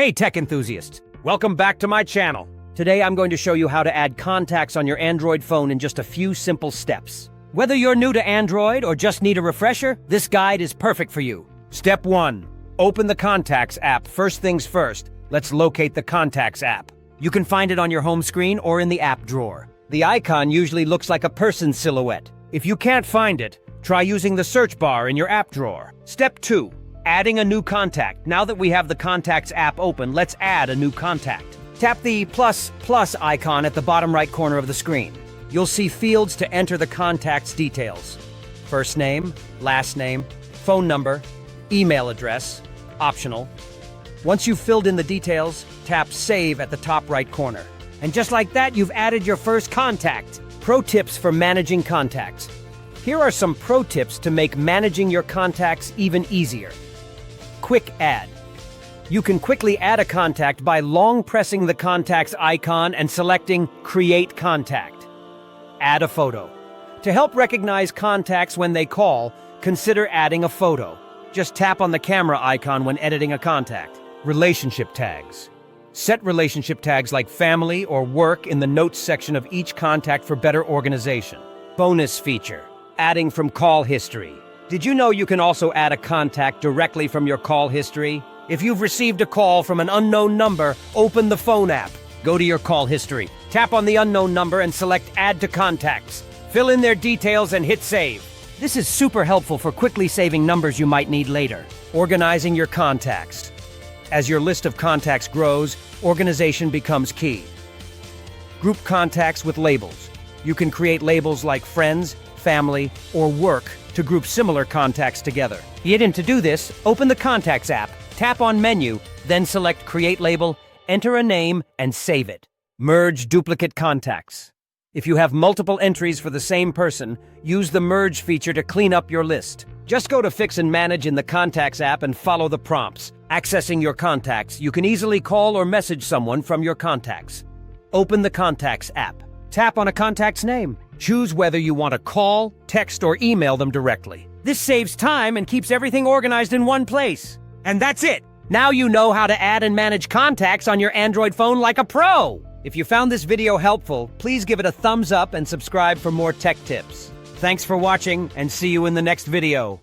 Hey tech enthusiasts, welcome back to my channel. Today I'm going to show you how to add contacts on your Android phone in just a few simple steps. Whether you're new to Android or just need a refresher, this guide is perfect for you. Step 1. Open the Contacts app. First things first, let's locate the Contacts app. You can find it on your home screen or in the app drawer. The icon usually looks like a person's silhouette. If you can't find it, try using the search bar in your app drawer. Step 2. Adding a new contact. Now that we have the Contacts app open, let's add a new contact. Tap the plus icon at the bottom right corner of the screen. You'll see fields to enter the contact's details. First name, last name, phone number, email address, optional. Once you've filled in the details, tap Save at the top right corner. And just like that, you've added your first contact. Pro tips for managing contacts. Here are some pro tips to make managing your contacts even easier. Quick Add. You can quickly add a contact by long pressing the contact's icon and selecting Create Contact. Add a photo. To help recognize contacts when they call, consider adding a photo. Just tap on the camera icon when editing a contact. Relationship tags. Set relationship tags like family or work in the notes section of each contact for better organization. Bonus feature. Adding from call history. Did you know you can also add a contact directly from your call history? If you've received a call from an unknown number, open the phone app. Go to your call history. Tap on the unknown number and select Add to Contacts. Fill in their details and hit Save. This is super helpful for quickly saving numbers you might need later. Organizing your contacts. As your list of contacts grows, organization becomes key. Group contacts with labels. You can create labels like friends, family, or work to group similar contacts together. Yet to do this, open the Contacts app, tap on Menu, then select Create Label, enter a name, and save it. Merge duplicate contacts. If you have multiple entries for the same person, use the Merge feature to clean up your list. Just go to Fix and Manage in the Contacts app and follow the prompts. Accessing your contacts, you can easily call or message someone from your contacts. Open the Contacts app. Tap on a contact's name. Choose whether you want to call, text, or email them directly. This saves time and keeps everything organized in one place. And that's it! Now you know how to add and manage contacts on your Android phone like a pro! If you found this video helpful, please give it a thumbs up and subscribe for more tech tips. Thanks for watching, and see you in the next video.